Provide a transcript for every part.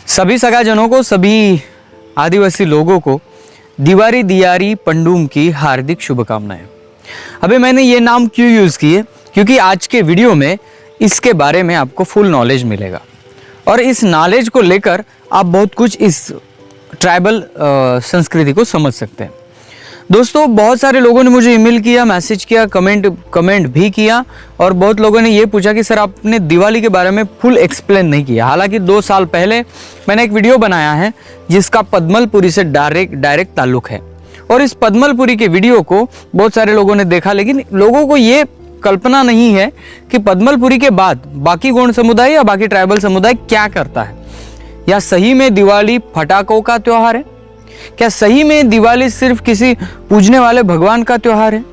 सभी सगाजनों को, सभी आदिवासी लोगों को दिवारी दियारी पंडूम की हार्दिक शुभकामनाएं। अभी मैंने ये नाम क्यों यूज़ किए, क्योंकि आज के वीडियो में इसके बारे में आपको फुल नॉलेज मिलेगा और इस नॉलेज को लेकर आप बहुत कुछ इस ट्राइबल संस्कृति को समझ सकते हैं। दोस्तों, बहुत सारे लोगों ने मुझे ईमेल किया, मैसेज किया, कमेंट भी किया और बहुत लोगों ने ये पूछा कि सर आपने दिवाली के बारे में फुल एक्सप्लेन नहीं किया। हालांकि 2 साल पहले मैंने एक वीडियो बनाया है जिसका पद्मलपुरी से डायरेक्ट ताल्लुक है और इस पद्मलपुरी के वीडियो को बहुत सारे लोगों ने देखा, लेकिन लोगों को ये कल्पना नहीं है कि पद्मलपुरी के बाद बाकी गौंड समुदाय या बाकी ट्राइबल समुदाय क्या करता है। या सही में दिवाली पटाखों का त्यौहार है? क्या सही में दिवाली सिर्फ किसी पूजने वाले भगवान का त्यौहार है?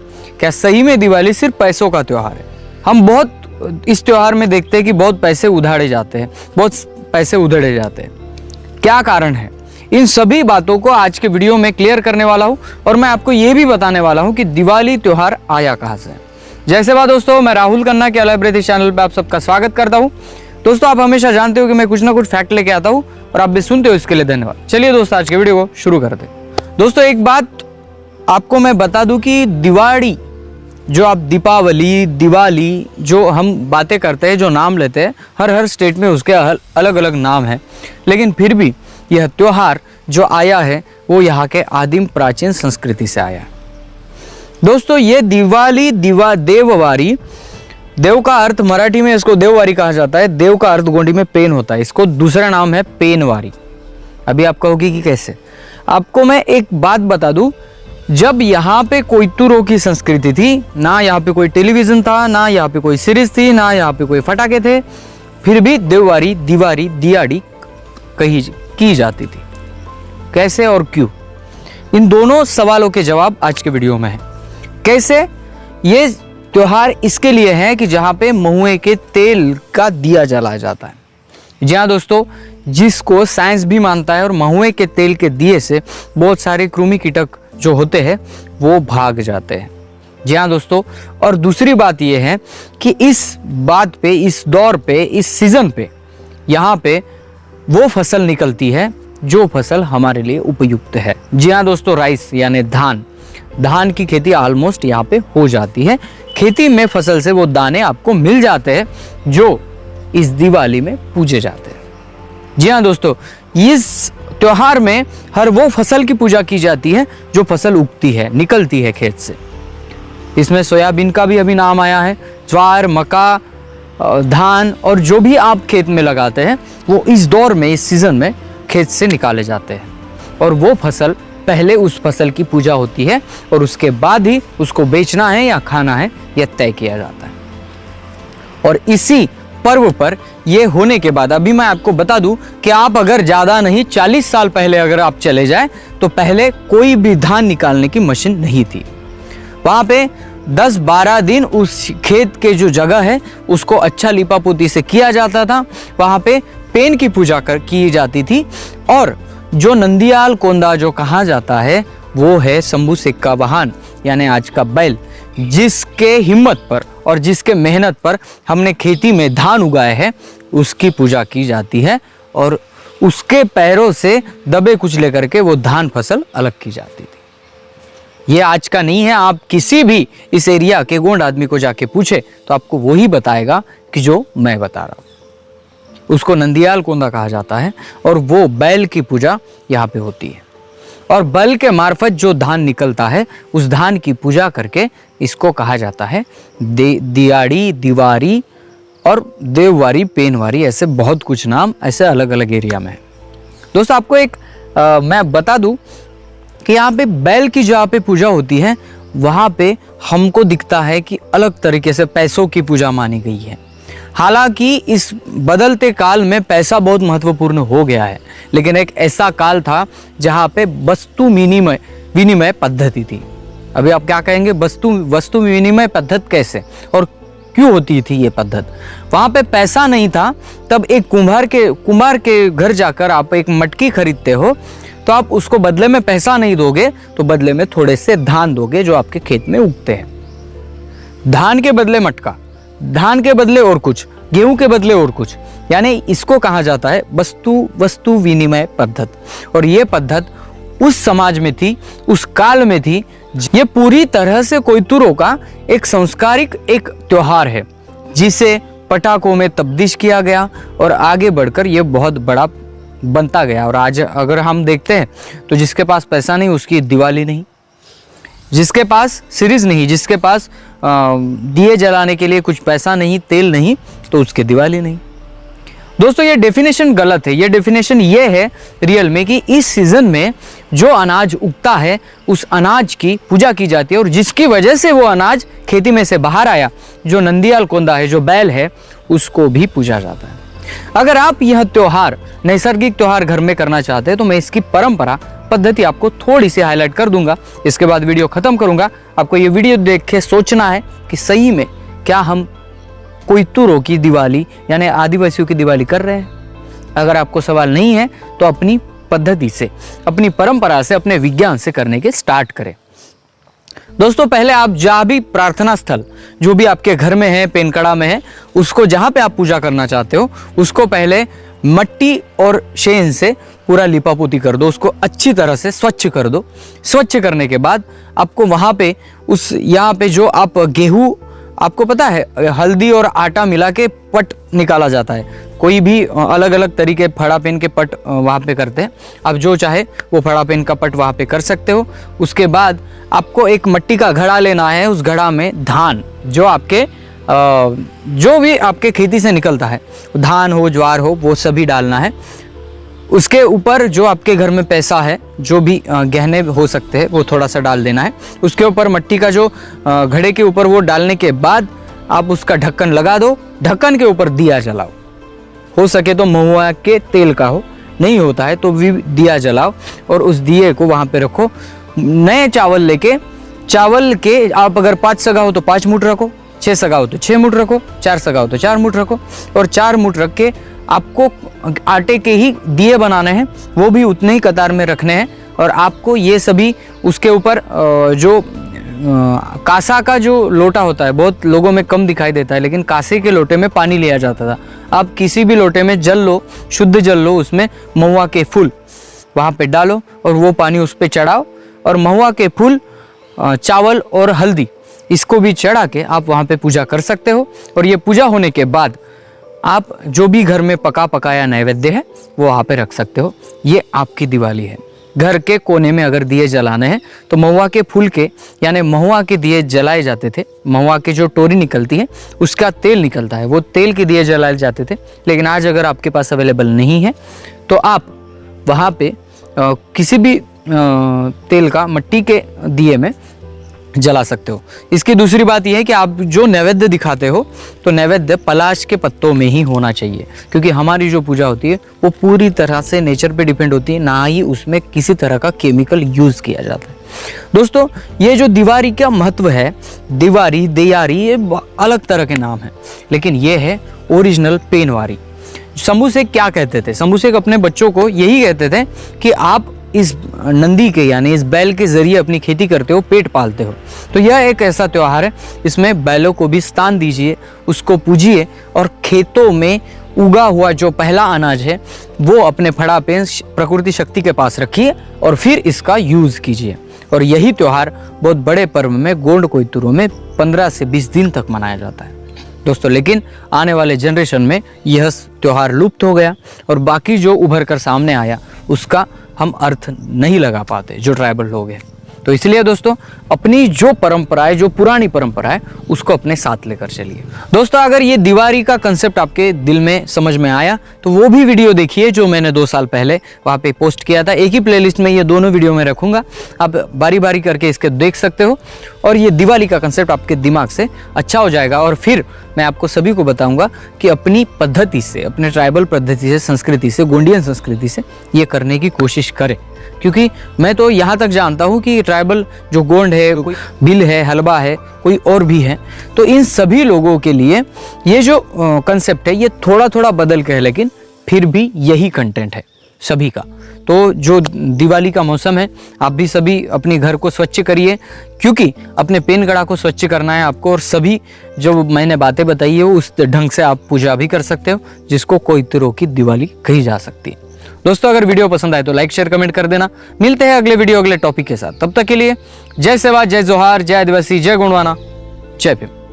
क्या सही में दिवाली सिर्फ पैसों का त्यौहार है? हम बहुत इस त्यौहार में देखते हैं कि बहुत पैसे उधारे जाते हैं, बहुत पैसे उधेड़े जाते हैं। क्या कारण है? इन सभी बातों को आज के वीडियो में क्लियर करने वाला हूं और मैं आपको ये भी बताने वाला हूं कि दिवाली त्यौहार आया कहां से। जैसे बात दोस्तों, मैं राहुल खन्ना के अलग ब्रेथ चैनल पे आप सबका स्वागत करता हूं। दोस्तों, आप हमेशा जानते हो कि मैं कुछ ना कुछ फैक्ट लेके आता हूं और आप भी सुनते हो, इसके लिए धन्यवाद। चलिए दोस्तों, आज के वीडियो को शुरू करते हैं। दोस्तों, एक बात आपको मैं बता दूं कि दिवाली, जो आप दीपावली, दिवाली जो हम बातें करते हैं, जो नाम लेते हैं, हर स्टेट में उसके अलग अलग नाम हैं, लेकिन फिर भी यह त्यौहार जो आया है वो यहाँ के आदिम प्राचीन संस्कृति से आया है। दोस्तों, ये दिवाली देववारी, देव का अर्थ मराठी में इसको देववारी कहा जाता है, देव का अर्थ गोंडी में पेन होता है, इसको दूसरा नाम है पेनवारी। अभी आप कहोगे कि कैसे? आपको मैं एक बात बता दूं, जब यहाँ पे कोयतुरों की संस्कृति थी, ना यहाँ पे कोई टेलीविजन था, ना यहाँ पे कोई सीरीज थी, ना यहाँ पे कोई फटाके थे, फिर भी देववारी, दिवारी, दियाड़ी की जाती थी। कैसे और क्यों? इन दोनों सवालों के जवाब आज के वीडियो में है। कैसे? ये त्योहार इसके लिए है कि जहाँ पे महुए के तेल का दिया जलाया जाता है। जी हाँ दोस्तों, जिसको साइंस भी मानता है, और महुए के तेल के दिए से बहुत सारे कृमि कीटक जो होते हैं वो भाग जाते हैं। जी हाँ दोस्तों, और दूसरी बात ये है कि इस बात पे, इस दौर पे, इस सीजन पे यहाँ पे वो फसल निकलती है जो फसल हमारे लिए उपयुक्त है। जी हाँ दोस्तों, राइस यानी धान की खेती ऑलमोस्ट यहाँ पे हो जाती है। खेती में फसल से वो दाने आपको मिल जाते हैं जो इस दिवाली में पूजे जाते हैं। जी हाँ दोस्तों, इस त्योहार में हर वो फसल की पूजा की जाती है जो फसल उगती है, निकलती है खेत से। इसमें सोयाबीन का भी अभी नाम आया है, ज्वार, मक्का, धान और जो भी आप खेत में लगाते हैं वो इस दौर में, इस सीजन में खेत से निकाले जाते हैं और वो फसल, पहले उस फसल की पूजा होती है और उसके बाद ही उसको बेचना है या खाना है यह तय किया जाता है। और इसी पर्व पर यह होने के बाद अभी मैं आपको बता दूं कि आप अगर ज़्यादा नहीं 40 साल पहले अगर आप चले जाएं तो पहले कोई भी धान निकालने की मशीन नहीं थी। वहाँ पे 10-12 दिन उस खेत के जो जगह है उसको अच्छा लिपापोती से किया जाता था। वहाँ पे पेन की पूजा की जाती थी और जो नंदियाल कोंदा जो कहा जाता है वो है शंभू सिक्का वाहन, यानी आज का बैल, जिसके हिम्मत पर और जिसके मेहनत पर हमने खेती में धान उगाए हैं, उसकी पूजा की जाती है और उसके पैरों से दबे कुचले करके वो धान फसल अलग की जाती थी। ये आज का नहीं है। आप किसी भी इस एरिया के गोंड आदमी को जाके पूछे तो आपको वही बताएगा कि जो मैं बता रहा हूँ। उसको नंदियाल कोंदा कहा जाता है और वो बैल की पूजा यहाँ पे होती है और बैल के मार्फत जो धान निकलता है उस धान की पूजा करके इसको कहा जाता है दियाड़ी, दिवारी और देववारी, पेनवारी, ऐसे बहुत कुछ नाम ऐसे अलग अलग एरिया में है। दोस्तों, आपको एक मैं बता दूं कि यहाँ पे बैल की जहाँ पे पूजा होती है वहाँ पे हमको दिखता है कि अलग तरीके से पैसों की पूजा मानी गई है। हालांकि इस बदलते काल में पैसा बहुत महत्वपूर्ण हो गया है, लेकिन एक ऐसा काल था जहाँ पे वस्तु विनिमय पद्धति थी। अभी आप क्या कहेंगे, वस्तु विनिमय पद्धति कैसे और क्यों होती थी ये पद्धति? वहाँ पे पैसा नहीं था, तब एक कुम्हार के घर जाकर आप एक मटकी खरीदते हो तो आप उसको बदले में पैसा नहीं दोगे, तो बदले में थोड़े से धान दोगे जो आपके खेत में उगते हैं। धान के बदले मटका, धान के बदले और कुछ, गेहूं के बदले और कुछ, यानी इसको कहा जाता है वस्तु विनिमय पद्धत। और ये पद्धत उस समाज में थी, उस काल में थी। ये पूरी तरह से कोयतुरों का एक सांस्कृतिक एक त्योहार है जिसे पटाखों में तब्दील किया गया और आगे बढ़कर ये बहुत बड़ा बनता गया। और आज अगर हम देखते हैं तो जिसके पास पैसा नहीं उसकी दिवाली नहीं, जिसके पास सीरीज नहीं, जिसके पास दिए जलाने के लिए कुछ पैसा नहीं, तेल नहीं, तो उसके दिवाली नहीं। दोस्तों ये डेफिनेशन गलत है। ये डेफिनेशन ये है रियल में कि इस सीजन में जो अनाज उगता है उस अनाज की पूजा की जाती है और जिसकी वजह से वो अनाज खेती में से बाहर आया, जो नंदियाल कोंदा है, जो बैल है, उसको भी पूजा जाता है। अगर आप यह त्योहार, नैसर्गिक त्योहार घर में करना चाहते हैं तो मैं इसकी परंपरा पद्धति आपको थोड़ी सी हाईलाइट कर दूंगा। इसके बाद वीडियो खत्म करूंगा। आपको ये वीडियो देख के सोचना है कि सही में क्या हम कोयतुरों की दिवाली यानी आदिवासियों की दिवाली कर रहे हैं। अगर आपको सवाल नहीं है तो अपनी पद्धति से, अपनी परंपरा से, अपने विज्ञान से करने के स्टार्ट करें। दोस्तों पहले आप जहाँ भी प्रार्थना स्थल जो भी आपके घर में है, पेनकड़ा में है, उसको जहाँ पे आप पूजा करना चाहते हो उसको पहले मट्टी और शेन से पूरा लिपापोती कर दो, उसको अच्छी तरह से स्वच्छ कर दो। स्वच्छ करने के बाद आपको वहाँ पे यहाँ पे जो आप गेहूँ, आपको पता है हल्दी और आटा मिला के पट निकाला जाता है। कोई भी अलग अलग तरीके फड़ा पेन के पट वहाँ पे करते हैं। आप जो चाहे वो फड़ा पेन का पट वहाँ पे कर सकते हो। उसके बाद आपको एक मिट्टी का घड़ा लेना है। उस घड़ा में धान, जो आपके जो भी आपके खेती से निकलता है, धान हो, ज्वार हो, वो सभी डालना है। उसके ऊपर जो आपके घर में पैसा है, जो भी गहने हो सकते हैं, वो थोड़ा सा डाल देना है। उसके ऊपर मिट्टी का जो घड़े के ऊपर वो डालने के बाद आप उसका ढक्कन लगा दो। ढक्कन के ऊपर दिया जलाओ। हो सके तो महुआ के तेल का हो, नहीं होता है तो भी दिया जलाओ और उस दिए को वहाँ पे रखो। नए चावल लेके, चावल के आप अगर 5 सगा हो तो 5 मुठ रखो, 6 सगा हो तो 6 मुठ रखो, 4 सगा हो तो 4 मुठ रखो। और 4 मुठ रख के आपको आटे के ही दिए बनाने हैं, वो भी उतने ही कतार में रखने हैं। और आपको ये सभी उसके ऊपर जो कांसा का जो लोटा होता है, बहुत लोगों में कम दिखाई देता है, लेकिन कांसे के लोटे में पानी लिया जाता था। आप किसी भी लोटे में जल लो, शुद्ध जल लो, उसमें महुआ के फूल वहाँ पे डालो और वो पानी उस पर चढ़ाओ। और महुआ के फूल, चावल और हल्दी, इसको भी चढ़ा के आप वहाँ पे पूजा कर सकते हो। और ये पूजा होने के बाद आप जो भी घर में पका पकाया नैवेद्य है वो वहाँ पे रख सकते हो। ये आपकी दिवाली है। घर के कोने में अगर दिए जलाने हैं तो महुआ के फूल के, यानी महुआ के दिए जलाए जाते थे। महुआ की जो टोरी निकलती है उसका तेल निकलता है, वो तेल के दिए जलाए जाते थे। लेकिन आज अगर आपके पास अवेलेबल नहीं है तो आप वहाँ पे किसी भी तेल का मिट्टी के दिए में जला सकते हो। इसकी दूसरी बात यह है कि आप जो नैवेद्य दिखाते हो तो नैवेद्य पलाश के पत्तों में ही होना चाहिए, क्योंकि हमारी जो पूजा होती है वो पूरी तरह से नेचर पे डिपेंड होती है, ना ही उसमें किसी तरह का केमिकल यूज़ किया जाता है। दोस्तों ये जो दिवाली का महत्व है, दिवाली, दियारी, ये अलग तरह के नाम है, लेकिन ये है ओरिजिनल पेनवारी। शंभू शेख क्या कहते थे? शंभू शेख अपने बच्चों को यही कहते थे कि आप इस नंदी के यानी इस बैल के जरिए अपनी खेती करते हो, पेट पालते हो। तो यह एक ऐसा त्योहार है, इसमें बैलों को भी स्थान दीजिए, उसको पूजिए और खेतों में उगा हुआ जो पहला अनाज है वो अपने फड़ा पे प्रकृति शक्ति के पास रखिए और फिर इसका यूज़ कीजिए। और यही त्यौहार बहुत बड़े पर्व में गोंड कोयतुरों में 15 से 20 दिन तक मनाया जाता है दोस्तों। लेकिन आने वाले जनरेशन में यह त्यौहार लुप्त हो गया और बाकी जो उभर कर सामने आया उसका हम अर्थ नहीं लगा पाते, जो ट्राइबल लोग हैं। तो इसलिए दोस्तों अपनी जो परंपरा है, जो पुरानी परंपरा है, उसको अपने साथ लेकर चलिए। दोस्तों अगर ये दिवाली का कंसेप्ट आपके दिल में समझ में आया तो वो भी वीडियो देखिए जो मैंने 2 साल पहले वहाँ पे पोस्ट किया था। एक ही प्लेलिस्ट में ये दोनों वीडियो में रखूँगा, आप बारी बारी करके इसके देख सकते हो और ये दिवाली का कंसेप्ट आपके दिमाग से अच्छा हो जाएगा। और फिर मैं आपको सभी को बताऊँगा कि अपनी पद्धति से, अपने ट्राइबल पद्धति से, संस्कृति से, गोंडियन संस्कृति से ये करने की कोशिश करें। क्योंकि मैं तो यहाँ तक जानता हूँ कि ट्राइबल जो गोंड है, कोई बिल है, हलबा है, कोई और भी है, तो इन सभी लोगों के लिए ये जो कंसेप्ट है ये थोड़ा थोड़ा बदल के है, लेकिन फिर भी यही कंटेंट है। सभी का। तो जो दिवाली का मौसम है, आप भी सभी अपने घर को स्वच्छ करिए, क्योंकि अपने पेनगढ़ा को स्वच्छ करना है आपको। और सभी जो मैंने बातें बताई है उस ढंग से आप पूजा भी कर सकते हो, जिसको कोइत्रो की दिवाली कही जा सकती है। दोस्तों, अगर वीडियो पसंद आए तो लाइक शेयर कमेंट कर देना। मिलते हैं अगले वीडियो अगले टॉपिक के साथ। तब तक के लिए जय सेवा, जय जोहार, जय आदिवासी, जय गुणवाना, जय भीम।